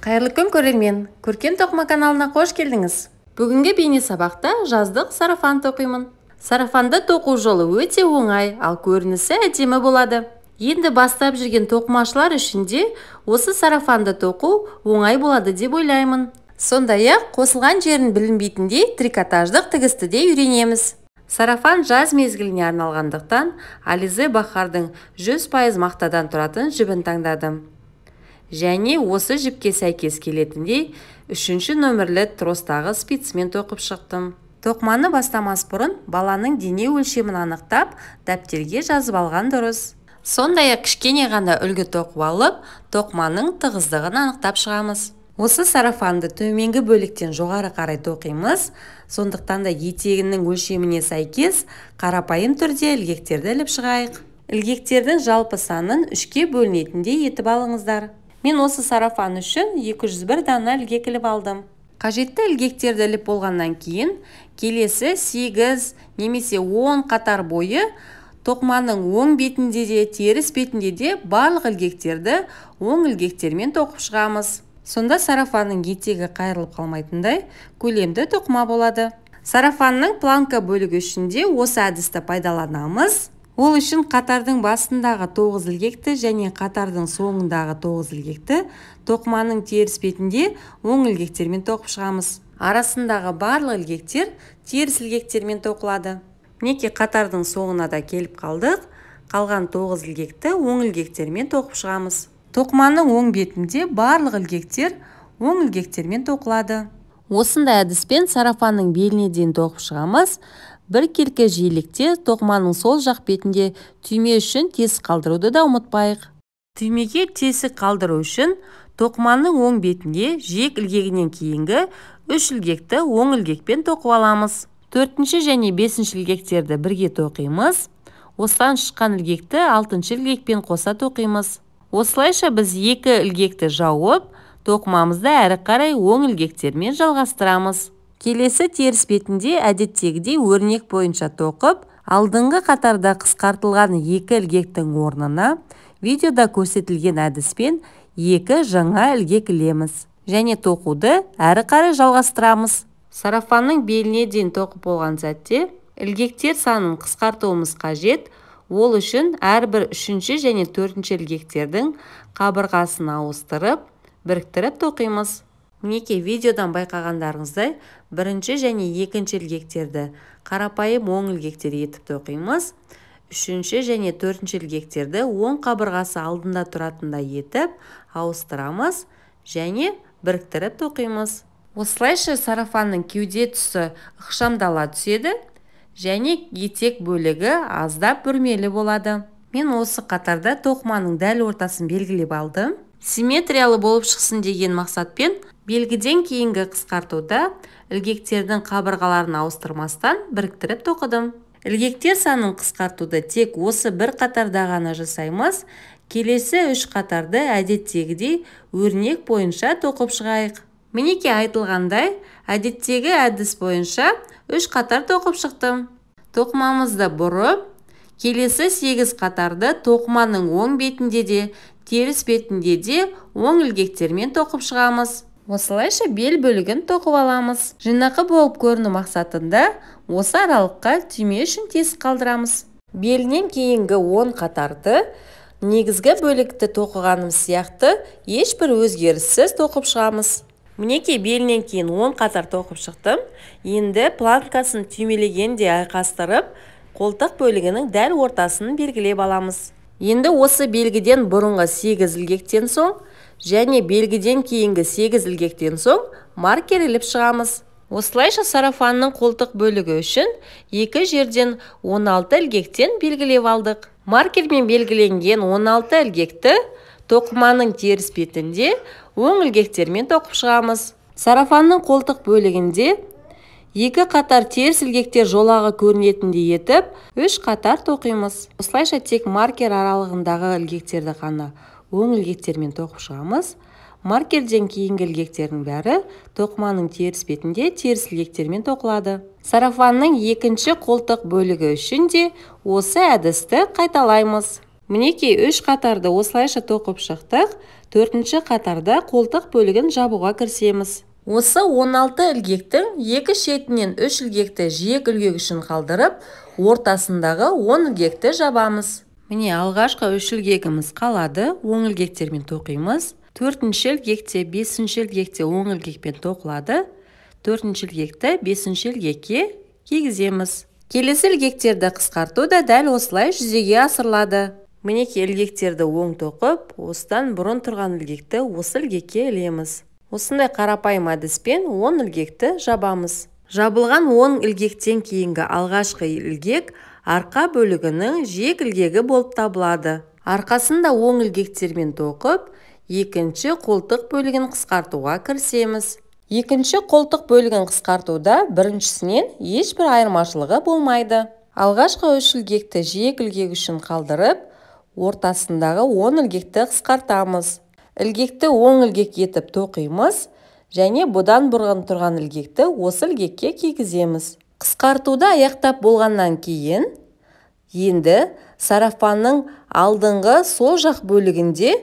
Қайырлы күн көрермен, Көркем тоқыма каналына қош келдіңіз. Бүгінгі бейне сабақта жаздық сарафан тоқимын. Сарафанды тоқу жолы өте оңай, ал көрінісі әдемі болады. Енді бастап жүрген тоқымашылар үшін де осы сарафанды тоқу оңай болады деп ойлаймын. Сондай-ақ қосылған жерін білінбейтіндей трикотаждық тігісті де үйренеміз. Сарафан жаз мезгіліне арналғандықтан Ализе Бахардың 100% мақтадан тұратын жібін таңдадым. Және осы жіпке сәйкес келетіндей 3-ші нөмірлі тростағы спицмен тоқып шықтым. Тоқыманы бастамас бұрын баланың дене өлшемін анықтап, дәптерге жазып алған дұрыс. Сондай-ақ кішкене ғана үлгі тоқып алып, тоқыманың тығыздығын анықтап шығамыз. Осы сарафанды төменгі бөліктен жоғары қарай тоқимыз, сондықтан да етегінің өлшеміне сәйкес қарапайым түрде ілгектерді іліп шығайық. Ілгектердің жалпы санын 3-ке бөлінетіндей етіп алыңыздар. Мен осы сарафан үшін 201 дана ілгек іліп алдым. Қажетті ілгектерді іліп болғаннан кейін, келесі 8 немесе 10 қатар бойы тоқыманың оң бетінде де, теріс бетінде де барлық ілгектерді оң ілгектермен тоқып шығамыз. Сонда сарафанның етегі қайырылып қалмайтындай көлемді тоқыма болады. Сарафанның планка бөлігі үшін де осы әдісті пайдаланамыз. Ол үшін қатардың басындағы 9 ілгекті және қатардың соңындағы 9 ілгекті тоқыманың теріс бетінде оң ілгектермен тоқып шығамыз. Арасындағы барлық ілгектер теріс ілгектермен тоқылады. Мінекей қатардың соңына да келіп қалдық. Қалған 9 ілгекті оң ілгектермен тоқып шығамыз. Тоқыманың оң бетінде барлық ілгектер оң ілгектермен тоқылады. Осындай әдіспен сарафанның беліне дейін тоқып шығамыз. Бір келкі жиілікте тоқыманың сол жақ бетінде түйме үшін тесік қалдыруды да ұмытпайық. Түймеге тесік қалдыру үшін тоқыманың оң бетінде жиек ілгегінен кейінгі 3 ілгекті оң ілгекпен тоқып аламыз. 4-ші және 5-ші ілгектерді бірге тоқимыз. Осыдан шыққан ілгекті 6-ші ілгекпен қоса тоқимыз. Осылайша біз 2 ілгекті жауып, тоқымамызды әрі қарай оң ілгектермен жалғастырамыз. Келесі теріс бетінде әдеттегідей өрнек бойынша тоқып, алдыңғы қатарда қысқартылған 2 ілгектің орнына видеода көрсетілген әдіспен 2 жаңа ілгек ілеміз. Және тоқуды әрі қарай жалғастырамыз. Сарафанның беліне дейін тоқып болған сәтте ілгектер санын қысқартуымыз қажет. Ол үшін әрбір 3-ші және 4-ші ілгектердің қабырғасын ауыстырып, біріктіріп тоқимыз. Мінекей видеодан байқағандарыңыздай 1-ші және 2-ші ілгектерді қарапайым оң ілгектер етіп тоқимыз. 3-ші және 4-ші ілгектерді оң қабырғасы алдында тұратындай етіп ауыстырамыз және біріктіріп тоқимыз. Осылайша сарафанның кеуде тұсы ықшамдала түседі және етек бөлігі аздап бүрмелі болады. Мен осы қатарда тоқыманың дәл ортасын белгілеп алдым. Симметриялы болып шықсын деген мақсатпен белгіден кейінгі қысқартуда ілгектердің қабырғаларын ауыстырмастан біріктіріп тоқыдым. Ілгектер санын қысқартуды тек осы бір қатарда ғана жасаймыз. Келесі 3 қатарды әдеттегідей өрнек бойынша тоқып шығайық. Мінекей айтылғандай, әдеттегі әдіс бойынша 3 қатар тоқып шықтым. Тоқымамызды бұрып, келесі 8 қатарды тоқыманың оң бетінде де, теріс бетінде де оң ілгектермен тоқып шығамыз. Осылайша бел бөлігін тоқып аламыз. Жинақы болып көріну мақсатында осы аралыққа түйме үшін тесік қалдырамыз. Белінен кейінгі 10 қатарды негізгі бөлікті тоқығанымыз сияқты ешбір өзгеріссіз тоқып шығамыз. Мінекей белінен кейін 10 қатар тоқып шықтым. Енді планкасын түймелегенде айқастырып, қолтық бөлігінің дәл ортасын белгілеп аламыз. Енді осы белгіден бұрынғы 8 ілгектен соң және белгіден кейінгі 8 ілгектен соң маркер іліп шығамыз. Осылайша сарафанның қолтық бөлігі үшін 2 жерден 16 ілгектен белгілеп алдық. Маркермен белгіленген 16 ілгекті тоқыманың теріс бетінде оң ілгектермен тоқып шығамыз. Сарафанның қолтық бөлігінде 2 қатар теріс ілгектер жолағы көрінетіндей етіп, 3 қатар тоқимыз. Осылайша тек маркер аралығындағы ілгектерді ғана оң ілгектермен тоқып шығамыз. Маркерден кейінгі ілгектердің бәрі тоқыманың теріс бетінде теріс ілгектермен тоқылады. Сарафанның 2-ші қолтық бөлігі үшін де осы әдісті қайталаймыз. Мінекей 3 қатарды осылайша тоқып шықтық. 4-ші қатарда қолтық бөлігін жабуға кірісеміз. Осы 16 ілгектің 2 шетінен 3 ілгекті жиек ілгек үшін қалдырып, ортасындағы 10 ілгекті жабамыз. Міне алғашқы 3 ілгегіміз қалады, оң ілгектермен тоқимыз. 4-ші ілгекте 5-ші ілгекте оң ілгекпен тоқылады. 4-ші ілгекті 5-ші ілгекке кигіземіз. Келесі ілгектерді қысқарту да дәл осылай жүзеге асырылады. Мінекей ілгектерді оң тоқып, осыдан бұрын тұрған ілгекті осы ілгекке ілеміз. Осындай қарапайым әдіспен 10 ілгекті жабамыз. Жабылған 10 ілгектен кейінгі алғашқы ілгек арқа бөлігінің жиек ілгегі болып табылады. Арқасында оң ілгектермен тоқып, екінші қолтық бөлігін қысқартуға кірісеміз. Екінші қолтық бөлігін қысқартуда біріншісінен ешбір айырмашылығы болмайды. Алғашқы 3 ілгекті жиек ілгек үшін қалдырып, ортасындағы 10 ілгекті қысқартамыз. Ілгекті оң ілгек етіп тоқимыз және бұдан бұрын тұрған ілгекті осы ілгекке кигіземіз. Қысқартуды аяқтап болғаннан кейін, енді сарафанның алдыңғы сол жақ бөлігінде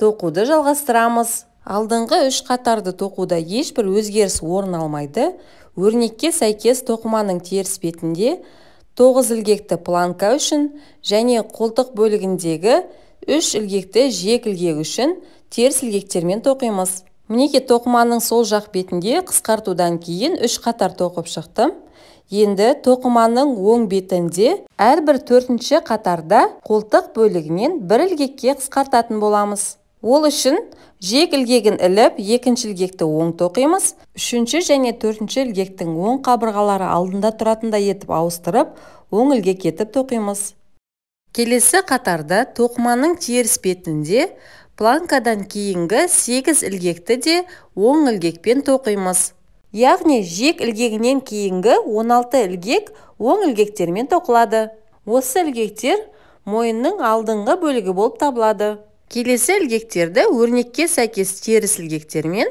тоқуды жалғастырамыз. Алдыңғы 3 қатарды тоқуда ешбір өзгеріс орын алмайды. Өрнекке сәйкес тоқыманың теріс бетінде 9 ілгекті планка үшін және қолтық бөлігіндегі 3 ілгекті жиек ілгек үшін теріс ілгектермен тоқимыз. Мінекей тоқыманың сол жақ бетінде қысқартудан кейін 3 қатар тоқып шықтым. Енді тоқыманың оң бетінде әрбір 4-ші қатарда қолтық бөлігінен 1 ілгекке қысқартатын боламыз. Ол үшін жиек ілгегін іліп, 2-ші ілгекті оң тоқимыз. 3-ші және 4-ші ілгектің оң қабырғалары алдында тұратындай етіп ауыстырып, оң ілгек етіп тоқимыз. Келесі қатарда тоқыманың теріс бетінде планкадан кейінгі 8 ілгекті де оң ілгекпен тоқимыз. Яғни жиек ілгегінен кейінгі 16 ілгек оң ілгектермен тоқылады. Осы ілгектер мойынның алдыңғы бөлігі болып табылады. Келесі ілгектерді өрнекке сәйкес теріс ілгектермен,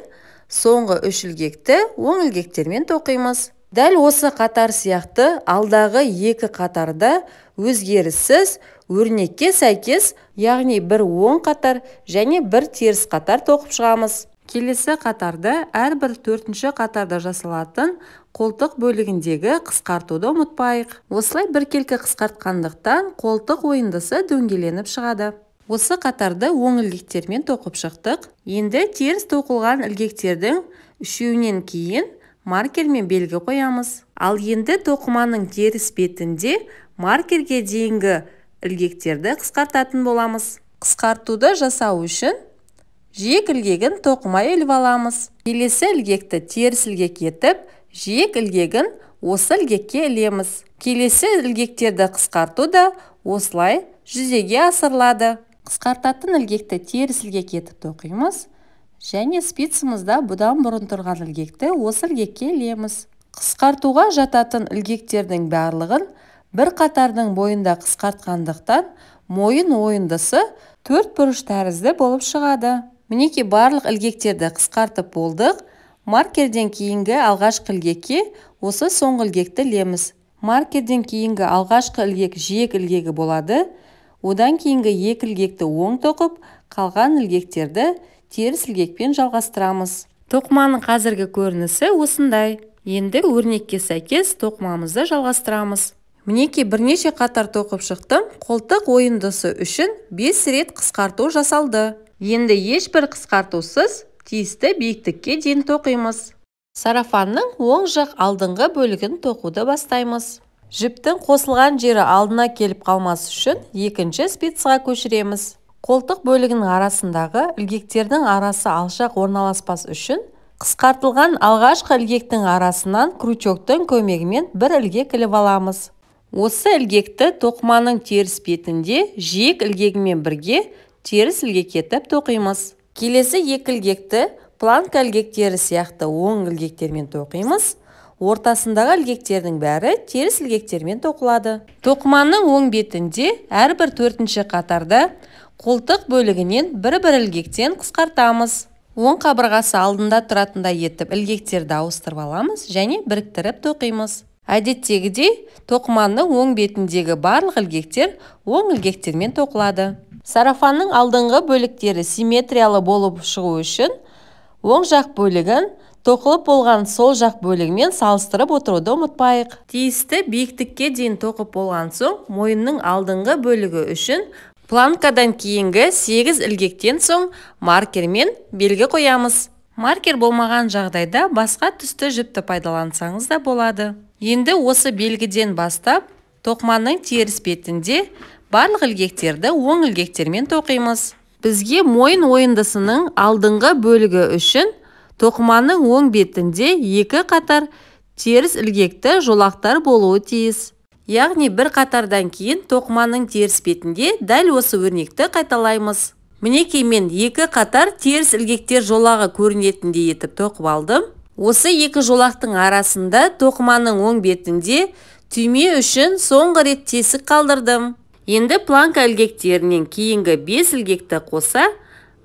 соңғы 3 ілгекті оң ілгектермен тоқимыз. Дәл осы қатар сияқты алдағы 2 қатарда өзгеріссіз өрнекке сәйкес, яғни бір оң қатар және бір теріс қатар тоқып шығамыз. Келесі қатарда әрбір 4-ші қатарда жасалатын қолтық бөлігіндегі қысқартуды ұмытпайық. Осылай біркелкі қысқартқандықтан қолтық ойындысы дөңгеленіп шығады. Осы қатарды оң ілгектермен тоқып шықтық. Енді теріс тоқылған ілгектердің үшеуінен кейін маркермен белгі қоямыз. Ал енді тоқыманың теріс бетінде маркерге дейінгі ілгектерді қысқартатын боламыз. Қысқартуды жасау үшін жиек ілгегін тоқымай іліп аламыз. Келесі ілгекті теріс ілгек етіп, жиек ілгегін осы ілгекке ілеміз. Келесі ілгектерді қысқарту да осылай жүзеге асырылады. Қысқартатын ілгекті теріс ілгек етіп тоқимыз және спицымызда бұдан бұрын тұрған ілгекті осы ілгекке ілеміз. Қысқартуға жататын ілгектердің барлығын бір қатардың бойында қысқартқандықтан мойын ойындысы 4 бұрыш тәрізді болып шығады. Мінекей барлық ілгектерді қысқартып болдық. Маркерден кейінгі алғашқы ілгекке осы соңғы ілгекті ілеміз. Маркерден кейінгі алғашқы ілгек жиек ілгегі болады. Одан кейінгі 2 ілгекті оң тоқып, қалған ілгектерді теріс ілгекпен жалғастырамыз. Тоқыманың қазіргі көрінісі осындай. Енді өрнекке сәйкес тоқымамызды жалғастырамыз. Мінекей бірнеше қатар тоқып шықтым. Қолтық ойындысы үшін 5 рет қысқарту жасалды. Енді ешбір қысқартусыз тиісті биіктікке дейін тоқимыз. Сарафанның оң жақ алдыңғы бөлігін тоқуды бастаймыз. Жіптің қосылған жері алдына келіп қалмас үшін екінші спицаға көшіреміз. Қолтық бөлігінің арасындағы ілгектердің арасы алшақ орналаспас үшін қысқартылған алғашқы ілгектің арасынан крючоктың көмегімен бір ілгек іліп аламыз. Осы ілгекті тоқыманың теріс бетінде жиек ілгегімен бірге теріс ілгек етіп тоқимыз. Келесі 2 ілгекті планка ілгектері сияқты оң ілгектермен тоқимыз. Ортасындағы ілгектердің бәрі теріс ілгектермен тоқылады. Тоқыманың оң бетінде әрбір 4-ші қатарда қолтық бөлігінен бір-бір ілгектен қысқартамыз. Оң қабырғасы алдында тұратындай етіп ілгектерді ауыстырып аламыз және біріктіріп тоқимыз. Әдеттегідей, тоқыманың оң бетіндегі барлық ілгектер оң ілгектермен тоқылады. Сарафанның алдыңғы бөліктері симметриялы болып шығу үшін оң жақ бөлігін тоқылып болған сол жақ бөлігімен салыстырып отыруды ұмытпайық. Тиісті биіктікке дейін тоқып болған соң, мойынның алдыңғы бөлігі үшін планкадан кейінгі 8 ілгектен соң маркермен белгі қоямыз. Маркер болмаған жағдайда басқа түсті жіпті пайдалансаңыз да болады. Енді осы белгіден бастап, тоқыманың теріс бетінде барлық ілгектерді оң ілгектермен тоқимыз. Бізге мойын ойындысының алдыңғы бөлігі үшін тоқыманың оң бетінде 2 қатар теріс ілгекті жолақтар болуы тиіс. Яғни бір қатардан кейін тоқыманың теріс бетінде дәл осы өрнекті қайталаймыз. Мінекей мен 2 қатар теріс ілгектер жолағы көрінетіндей етіп тоқып алдым. Осы 2 жолақтың арасында тоқыманың оң бетінде түйме үшін соңғы рет тесік қалдырдым. Енді планка ілгектерінен кейінгі 5 ілгекті қоса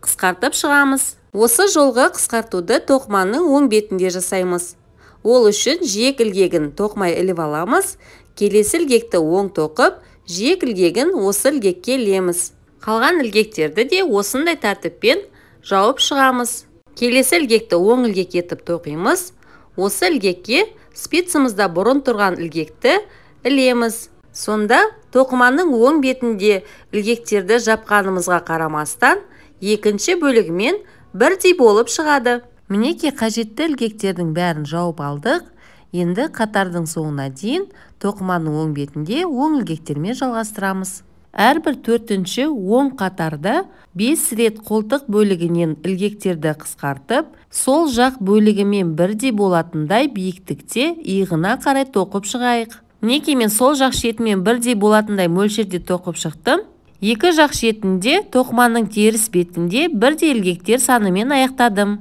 қысқартып шығамыз. Осы жолғы қысқартуды тоқыманың оң бетінде жасаймыз. Ол үшін жиек ілгегін тоқымай іліп аламыз. Келесі ілгекті оң тоқып, жиек ілгегін осы ілгекке ілеміз. Қалған ілгектерді де осындай тәртіппен жауып шығамыз. Келесі ілгекті оң ілгек етіп тоқимыз. Осы ілгекке спицамызда бұрын тұрған ілгекті ілеміз. Сонда тоқыманың оң бетінде ілгектерді жапқанымызға қарамастан, екінші бөлігімен бірдей болып шығады. Мінекей қажетті ілгектердің бәрін жауып алдық. Енді қатардың соңына дейін тоқыманың оң бетінде оң ілгектермен жалғастырамыз. Әрбір 4-ші оң қатарда 5 рет қолтық бөлігінен ілгектерді қысқартып, сол жақ бөлігімен бірдей болатындай биіктікте иығына қарай тоқып шығайық. Мінекей мен сол жақ шетімен бірдей болатындай мөлшерде тоқып шықтым. Екі жақ шетінде тоқыманың теріс бетінде бірдей ілгектер санымен аяқтадым.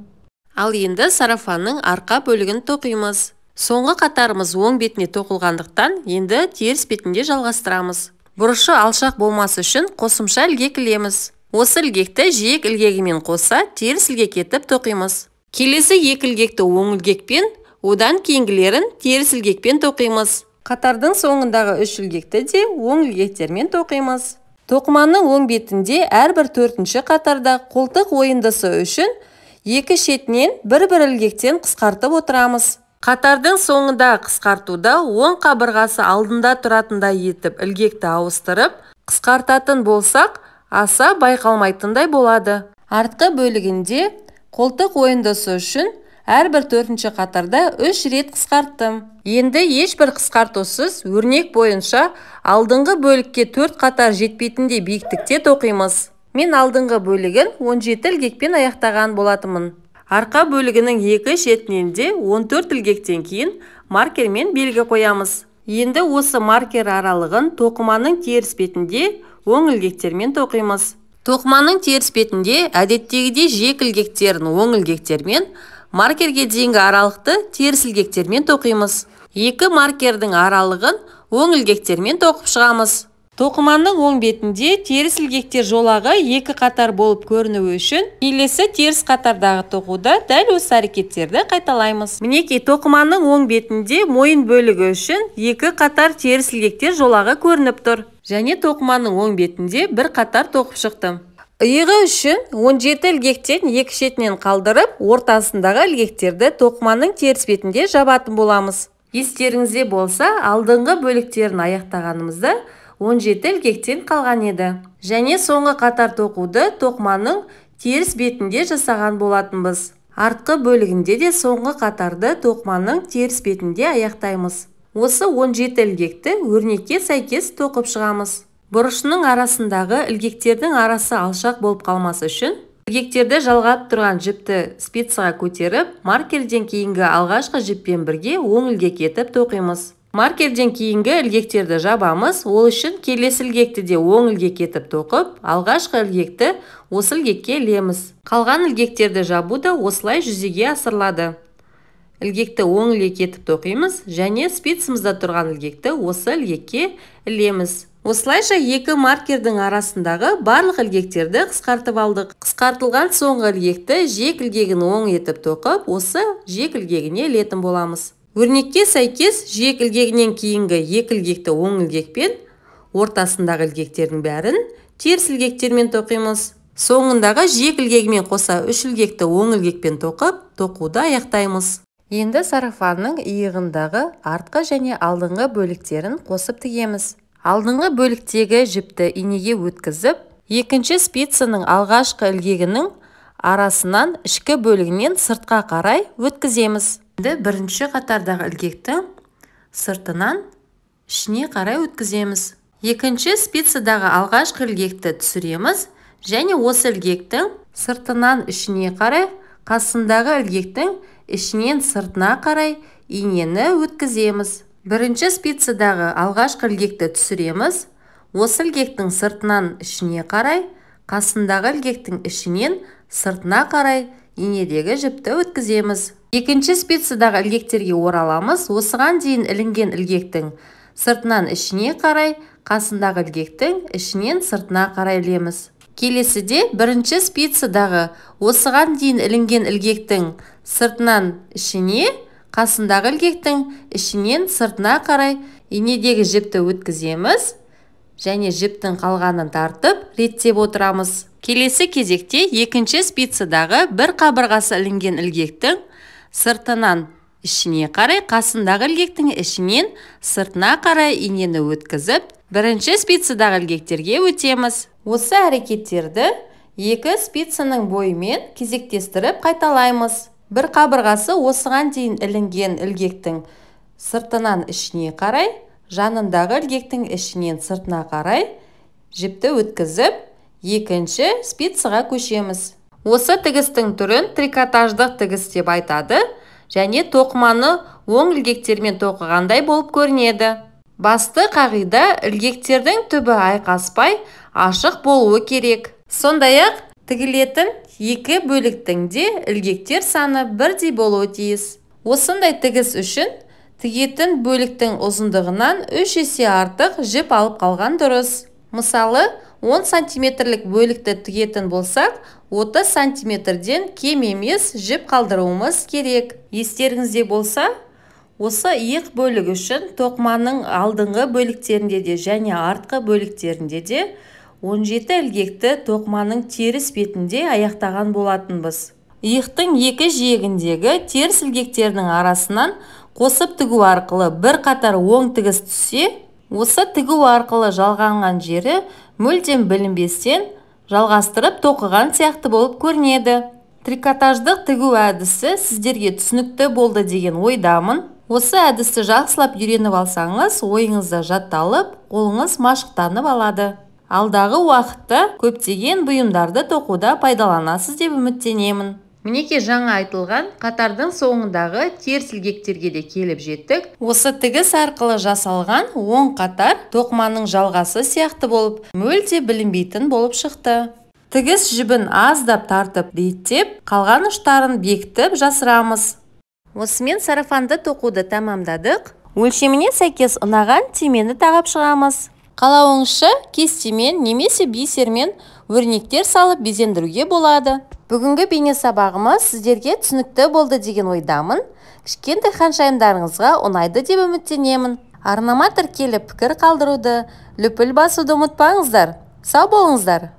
Ал енді сарафанның арқа бөлігін тоқимыз. Соңғы қатарымыз оң бетіне тоқылғандықтан, енді теріс бетінде жалғастырамыз. Бұрышы алшақ болмас үшін қосымша ілгек ілеміз. Осы ілгекті жиек ілгегімен қоса теріс ілгек етіп тоқимыз. Келесі 2 ілгекті оң ілгекпен, одан кейінгілерін теріс ілгекпен тоқимыз. Қатардың соңындағы 3 ілгекті де оң ілгектермен тоқимыз. Тоқыманың оң бетінде әрбір 4-ші қатарда қолтық ойындысы үшін 2 шетінен бір-бір ілгектен қысқартып отырамыз. Қатардың соңында қысқартуда оң қабырғасы алдында тұратындай етіп ілгекті ауыстырып, қысқартатын болсақ, аса байқалмайтындай болады. Артқы бөлігінде қолтық ойындысы үшін әрбір 4-ші қатарда 3 рет қысқарттым. Енді ешбір қысқартусыз өрнек бойынша алдыңғы бөлікке 4 қатар жетпейтіндей биіктікте тоқимыз. Мен алдыңғы бөлігін 17 ілгекпен аяқтаған болатымын. Арқа бөлігінің 2 шетінен де 14 ілгектен кейін маркермен белгі қоямыз. Енді осы маркер аралығын тоқыманың теріс бетінде оң ілгектермен тоқимыз. Тоқыманың теріс бетінде әдеттегідей жиек ілгектерін оң ілгектермен, маркерге дейінгі аралықты теріс ілгектермен тоқимыз. 2 маркердің аралығын оң ілгектермен тоқып шығамыз. Тоқыманың оң бетінде теріс ілгектер жолағы 2 қатар болып көрінуі үшін, келесі теріс қатардағы тоқуда дәл осы әрекеттерді қайталаймыз. Мінекей тоқыманың оң бетінде мойын бөлігі үшін 2 қатар теріс ілгектер жолағы көрініп тұр. Және тоқыманың оң бетінде 1 қатар тоқып шықтым. Иығы үшін 17 ілгектен 2 шетінен қалдырып, ортасындағы ілгектерді тоқыманың теріс бетінде жабатын боламыз. Естеріңізде болса, алдыңғы бөліктерін аяқтағанымызда 17 ілгектен қалған еді. Және соңғы қатар тоқуды тоқыманың теріс бетінде жасаған болатынбыз. Артқы бөлігінде де соңғы қатарды тоқыманың теріс бетінде аяқтаймыз. Осы 17 ілгекті өрнекке сәйкес тоқып шығамыз. Бұрышының арасындағы ілгектердің арасы алшақ болып қалмасы үшін, ілгектерді жалғап тұрған жіпті спицаға көтеріп, маркерден кейінгі алғашқы жіппен бірге оң ілгек етіп тоқимыз. Маркерден кейінгі ілгектерді жабамыз, ол үшін келесі ілгекті де оң ілгек етіп тоқып, алғашқы ілгекті осы ілгекке ілеміз. Қалған ілгектерді жабу да осылай жүзеге асырылады. Ілгекті оң ілгек етіп тоқимыз, және спицамызда тұрған ілгекті осы ілгекке ілеміз. Осылайша 2 маркердің арасындағы барлық ілгектерді қысқартып алдық. Қысқартылған соңғы ілгекті жиек ілгегін оң етіп тоқып, осы жиек ілгегіне ілетін боламыз. Өрнекке сәйкес жиек ілгегінен кейінгі екі ілгекті оң ілгекпен, ортасындағы ілгектердің бәрін теріс ілгектермен тоқимыз. Соңындағы жиек ілгегімен қоса үш ілгекті оң ілгекпен тоқып, тоқуды аяқтаймыз. Енді сарафанның иығындағы артқы және алдыңғы бөліктерін қосып тігеміз. Алдыңғы бөліктегі жіпті инеге өткізіп, екінші спицаның алғашқы ілгегінің арасынан ішкі бөлігінен сыртқа қарай өткіземіз. Енді бірінші қатардағы ілгектің сыртынан ішіне қарай өткіземіз. Екінші спицадағы алғашқы ілгекті түсіреміз және осы ілгектің сыртынан ішіне қарай, қасындағы ілгектің ішінен сыртына қарай инені өткіземіз. Бірінші спицадағы алғашқы ілгекті түсіреміз. Осы ілгектің сыртынан ішіне қарай, қасындағы ілгектің ішінен сыртына қарай инедегі жіпті өткіземіз. Екінші спицадағы ілгектерге ораламыз. Осыған дейін ілінген ілгектің сыртынан ішіне қарай, қасындағы ілгектің ішінен сыртына қарай ілеміз. Келесіде бірінші спицадағы осыған дейін ілінген ілгектің сыртынан ішіне, қасындағы ілгектің ішінен сыртына қарай инедегі жіпті өткіземіз және жіптің қалғанын тартып реттеп отырамыз. Келесі кезекте екінші спицадағы бір қабырғасы ілінген ілгектің сыртынан ішіне қарай, қасындағы ілгектің ішінен сыртына қарай инені өткізіп, бірінші спицадағы ілгектерге өтеміз. Осы әрекеттерді екі спицаның бойымен кезектестіріп қайталаймыз. Бір қабырғасы осыған дейін ілінген ілгектің сыртынан ішіне қарай, жанындағы ілгектің ішінен сыртына қарай жіпті өткізіп, екінші спицаға көшеміз. Осы тігістің түрін трикотаждық тігіс деп айтады және тоқыманы оң ілгектермен тоқығандай болып көрінеді. Басты қағида ілгектердің түбі айқаспай, ашық болуы керек. Сондай-ақ тігілетін екі бөліктің де ілгектер саны бірдей болуы тиіс. Осындай тігіс үшін тігетін бөліктің ұзындығынан 3 есе артық жіп алып қалған дұрыс. Мысалы, 10 сантиметрлік бөлікті тігетін болсақ, 30 сантиметрден кем емес жіп қалдыруымыз керек. Естеріңізде болса, осы иық бөлік үшін тоқыманың алдыңғы бөліктерінде де және артқы бөліктерінде де 17 ілгекті тоқыманың теріс бетінде аяқтаған болатынбыз. Иықтың екі жиегіндегі теріс ілгектерінің арасынан қосып тігу арқылы бір қатар оң тігіс түссе, осы тігу арқылы жалғанған жері мүлдем білінбестен жалғастырып тоқыған сияқты болып көрінеді. Трикотаждық тігу әдісі сіздерге түсінікті болды деген ойдамын. Осы әдісті жақсылап үйреніп алсаңыз, ойыңызда жатталып, қолыңыз машықтанып алады. Алдағы уақытта көптеген бұйымдарды тоқуда пайдаланасыз деп үміттенемін. Мінекей жаңа айтылған қатардың соңындағы теріс ілгектерге де келіп жеттік. Осы тігіс арқылы жасалған оң қатар тоқыманың жалғасы сияқты болып, мүлде білінбейтін болып шықты. Тігіс жібін аздап тартып реттеп, қалған ұштарын бекітіп жасырамыз. Осымен сарафанды тоқуды тамамдадық. Өлшеміне сәйкес ұнаған түймені тағып шығамыз. Қалауыңызша кестемен немесе бисермен өрнектер салып безендіруге болады. Бүгінгі бейне сабағымыз сіздерге түсінікті болды деген ойдамын. Кішкентай ханшайымдарыңызға ұнайды деп үміттенемін. Арнама тіркеліп пікір қалдыруды, лүпіл басуды ұмытпаңыздар. Сау болыңыздар.